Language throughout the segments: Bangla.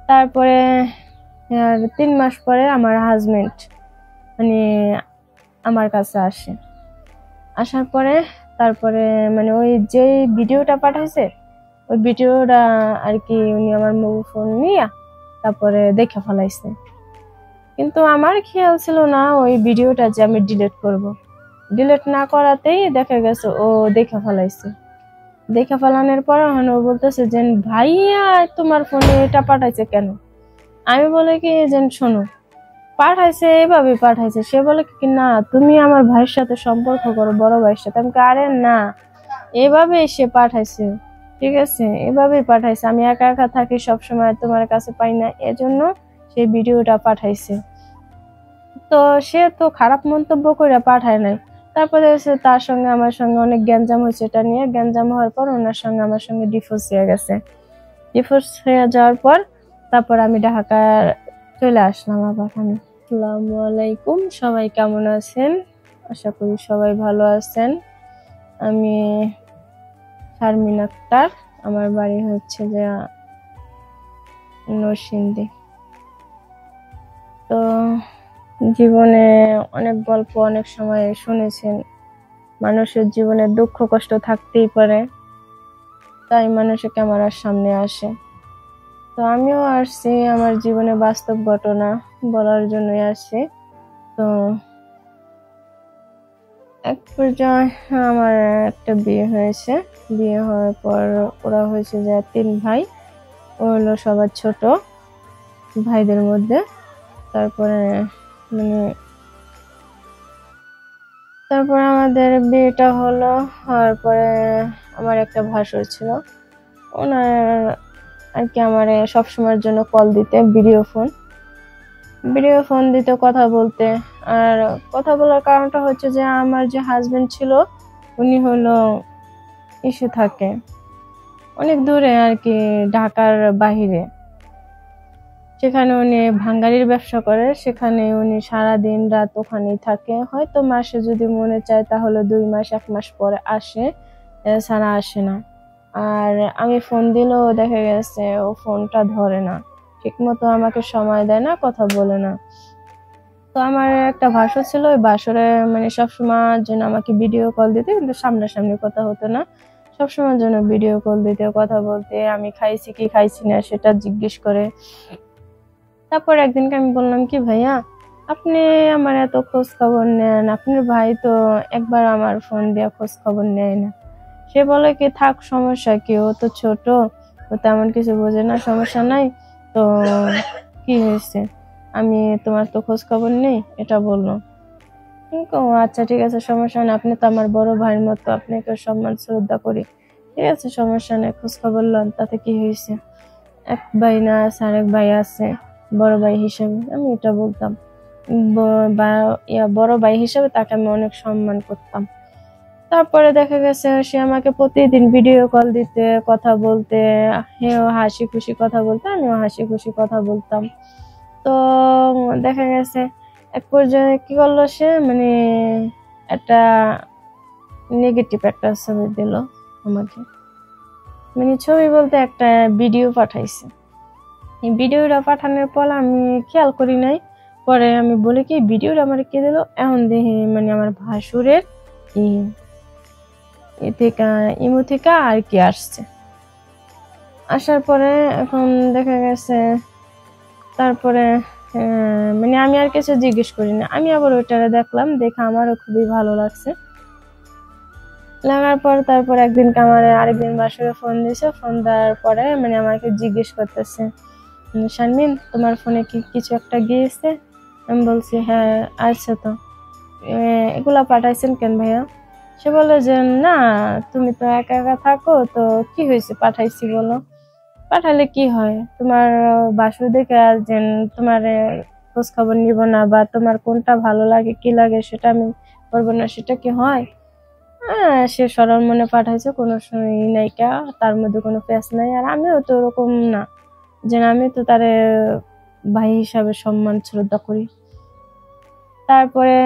তারপরে আর 3 মাস পরে আমার হাজবেন্ড মানে আমার কাছে আসে। আসার পরে তারপরে মানে ওই যে ভিডিওটা পাঠাইছে ওই ভিডিওটা আর কি উনি আমার মোবাইল ফোন নিয়ে তারপরে দেখে ফেলাইছে। কিন্তু আমার খেয়াল ছিল না ওই ভিডিওটা যে আমি ডিলিট করব। ডিলিট না করাতেই দেখা গেছে ও দেখে ফেলাইছে। দেখে ফেলানোর পর ও বলতেছে যে ভাইয়া তোমার ফোনে এটা পাঠাইছে কেন? আমি বলে কি যে শোনো, পাঠাইছে এভাবে পাঠাইছে। সে বলে কি না তুমি আমার ভাইয়ের সাথে সম্পর্ক করো, বড় ভাইয়ের সাথে। আমি আরে না, এভাবে সে পাঠাইছে, ঠিক আছে, এভাবেই পাঠাইছে। আমি একা একা থাকি, সবসময় তোমার কাছে পাই না, এজন্য সেই ভিডিওটা পাঠাইছে। তো সে তো খারাপ মন্তব্য করে পাঠায় নাই। তারপরে তার সঙ্গে আমার সঙ্গে অনেক গ্যাঞ্জাম হয়েছে। এটা নিয়ে গ্যাঞ্জাম হওয়ার পর ওনার সঙ্গে আমার সঙ্গে ডিভোর্স হয়ে গেছে। ডিভোর্স হয়ে যাওয়ার পর তারপর আমি ঢাকা চলে আসলাম আবার। আসসালামু আলাইকুম, সবাই কেমন আছেন? আশা করি সবাই ভালো আছেন। আমি শারমিন আক্তার, আমার বাড়ি হচ্ছে যে নরসিংদী। তো জীবনে অনেক গল্প অনেক সময় শুনেছেন, মানুষের জীবনে দুঃখ কষ্ট থাকতেই পারে, তাই মানুষের ক্যামেরার সামনে আসে। তো আমিও আসছি আমার জীবনে বাস্তব ঘটনা বলার জন্যই আসছি। তো এক পর্যায়ে আমার একটা বিয়ে হয়েছে। বিয়ে হওয়ার পর ওরা হয়েছে যে 3 ভাই। ও হলো সবার ছোট ভাইদের মধ্যে। তারপরে আমাদের বিয়েটা হলো। হওয়ার পরে আমার একটা ভাসুর ছিল, ওনার আর কি আমার সবসময়ের জন্য কল দিতে, ভিডিও ফোন দিতে, কথা বলতে। আর কথা বলার কারণটা হচ্ছে যে আমার যে হাজবেন্ড ছিল উনি হলো ইসে থাকে অনেক দূরে আর কি, ঢাকার বাহিরে। সেখানে উনি ভাঙ্গারির ব্যবসা করে, সেখানে উনি সারাদিন রাত ওখানেই থাকে। হয়তো মাসে যদি মনে চায় তাহলে 2 মাস 1 মাস পরে আসে, এছাড়া আসে না। আর আমি ফোন দিলেও দেখা গেছে ও ফোনটা ধরে না, ঠিক মতো আমাকে সময় দেয় না, কথা বলে না। তো আমার একটা ভাসুর ছিল, ওই ভাসুরে মানে সবসময়ের জন্য আমাকে ভিডিও কল দিতে, কিন্তু সামনাসামনি কথা হতো না। সবসময়ের জন্য ভিডিও কল দিতে, কথা বলতে, আমি খাইছি কি খাইছি না সেটা জিজ্ঞেস করে। তারপর একদিনকে আমি বললাম কি ভাইয়া আপনি আমার এত খোঁজ খবর নেন, আপনার ভাই তো একবার আমার ফোন দিয়ে খোঁজ খবর নেয় না। সে বলে কি থাক, সমস্যা কি, ও তো ছোট, ও তেমন কিছু বোঝে না, সমস্যা নাই। তো কি হয়েছে, আমি তোমার তো খোঁজ খবর নেই এটা বললো। আচ্ছা ঠিক আছে, সমস্যা নেই, আপনি তো আমার বড় ভাইয়ের মতো, আপনাকে সম্মান শ্রদ্ধা করি, ঠিক আছে সমস্যা নেই, খোঁজ খবর লন, তাতে কি হয়েছে, এক ভাই না আছে, আরেক ভাই আছে, বড় ভাই হিসেবে আমি এটা বলতাম। বড় ভাই হিসেবে তাকে আমি অনেক সম্মান করতাম। তারপরে দেখা গেছে সে আমাকে প্রতিদিন ভিডিও কল দিতে, কথা বলতে, হেও হাসি খুশি কথা বলতে, আমিও হাসি খুশি কথা বলতাম। তো দেখা গেছে এক পর্যায়ে কি করলো সে, মানে একটা নেগেটিভ একটা ছবি দিল আমাকে, মানে ছবি বলতে একটা ভিডিও পাঠাইছে। এই ভিডিওটা পাঠানোর পর আমি খেয়াল করি নাই, পরে আমি বলি কি ভিডিওটা আমার কে দিল, এখন দেখি মানে আমার ভাসুরের ইমো থেকে আর কি আসছে। আসার পরে এখন দেখা গেছে তারপরে মানে আমি আর কিছু জিজ্ঞেস করি না, আমি আবার ওইটা দেখলাম, দেখে আমারও খুবই ভালো লাগছে। লাগার পর তারপর একদিনকে আমার আরেকদিন বাসরে ফোন দিয়েছে। ফোন দেওয়ার পরে মানে আমাকে জিজ্ঞেস করতেছে, শারমিন তোমার ফোনে কি কিছু একটা গিয়েছে? আমি বলছি হ্যাঁ। আচ্ছা তো এগুলা পাঠাইছেন কেন ভাইয়া? সে বলে যে না তুমি তো একা একা থাকো, তো কি হয়েছে, পাঠাইছি বলো। পাঠালে কি হয়, তোমার বাসুর দেখে যে তোমার খোঁজ খবর নিব না, বা তোমার কোনটা ভালো লাগে কি লাগে সেটা আমি করবো না, সেটা কি হয়? সে সরল মনে পাঠাইছে, কোনো নাইকা, তার মধ্যে কোনো প্যাচ নাই। আর আমিও তো ওরকম না যে আমি তো তারে ভাই হিসাবে সম্মান শ্রদ্ধা করি। তারপরে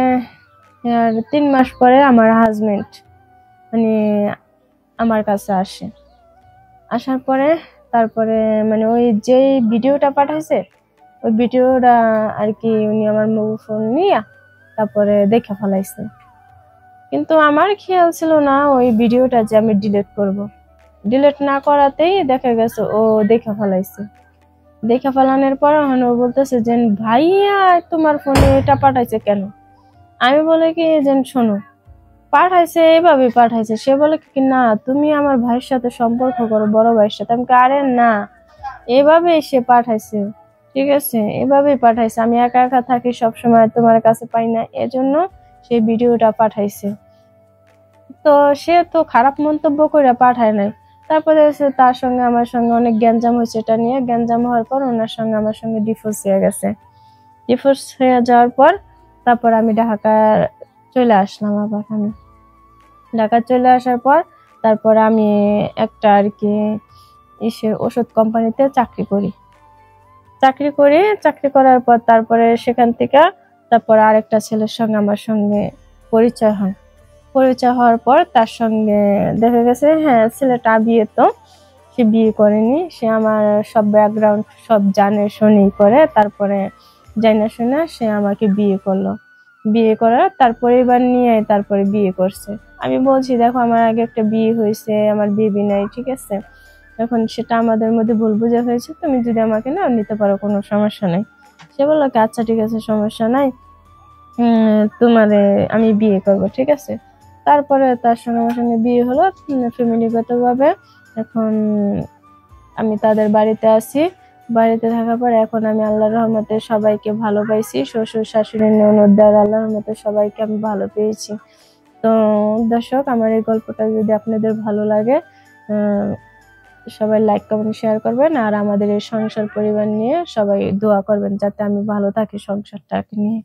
3 মাস পরে আমার হাজবেন্ড মানে আমার কাছে আসে। আসার পরে তারপরে মানে ওই যে ভিডিওটা পাঠাইছে ওই ভিডিওটা আর কি উনি আমার মোবাইল ফোন নিয়ে তারপরে দেখে ফেলাইছে। কিন্তু আমার খেয়াল ছিল না ওই ভিডিওটা যে আমি ডিলিট করব। ডিলিট না করাতেই দেখা গেছে ও দেখে ফেলাইছে। দেখে ফেলানোর পর ও বলতেছে যে ভাইয়া তোমার ফোনে এটা পাঠাইছে কেন? আমি বলে কি যে শোনো, পাঠাইছে এভাবে পাঠাইছে। সে বলে কি না তুমি আমার ভাইয়ের সাথে সম্পর্ক করো, বড় ভাইয়ের সাথে। আমি আরে না, এভাবে সে পাঠাইছে, ঠিক আছে, এভাবেই পাঠাইছে। আমি একা একা থাকি, সবসময় তোমার কাছে পাই না, এজন্য সেই ভিডিওটা পাঠাইছে। তো সে তো খারাপ মন্তব্য করে পাঠায় নাই। তারপরে তার সঙ্গে আমার সঙ্গে অনেক গ্যাঞ্জাম হয়েছে। এটা নিয়ে গ্যাঞ্জাম হওয়ার পর ওনার সঙ্গে আমার সঙ্গে ডিভোর্স হয়ে গেছে। ডিভোর্স হয়ে যাওয়ার পর তারপর আমি ঢাকা চলে আসলাম। আবার আমি ঢাকা চলে আসার পর তারপর আমি একটা আর কি ওষুধ কোম্পানিতে চাকরি করি। চাকরি করার পর তারপরে সেখান থেকে তারপর আরেকটা ছেলের সঙ্গে আমার সঙ্গে পরিচয় হয়। পরিচয় হওয়ার পর তার সঙ্গে দেখা গেছে হ্যাঁ ছেলেটা বিয়ে, তো সে বিয়ে করেনি, সে আমার সব ব্যাকগ্রাউন্ড সব জানে শুনেই করে। তারপরে জানা শুনে সে আমাকে বিয়ে করলো। বিয়ে করার তার পরিবার নিয়ে তারপরে বিয়ে করছে। আমি বলছি দেখো আমার আগে একটা বিয়ে হয়েছে, আমার বেবি নাই, ঠিক আছে, এখন সেটা আমাদের মধ্যে ভুল বুঝে হয়েছে, তুমি যদি আমাকে না নিতে পারো কোনো সমস্যা নাই। সে বললো আচ্ছা ঠিক আছে সমস্যা নাই, তোমারে আমি বিয়ে করব, ঠিক আছে। তারপরে তার সঙ্গে আমার সঙ্গে বিয়ে হলো ফ্যামিলিগত ভাবে। এখন আমি তাদের বাড়িতে আছি। বাড়িতে থাকার পর এখন আমি আল্লাহর রহমতে সবাইকে ভালো পাইছি, শ্বশুর শাশুড়ি ননদদের আল্লাহর রহমতে সবাইকে আমি ভালো পেয়েছি। তো দর্শক আমার এই গল্পটা যদি আপনাদের ভালো লাগে সবাই লাইক কমেন্ট শেয়ার করবেন, আর আমাদের এই সংসার পরিবার নিয়ে সবাই দোয়া করবেন যাতে আমি ভালো থাকি সংসারটাকে নিয়ে।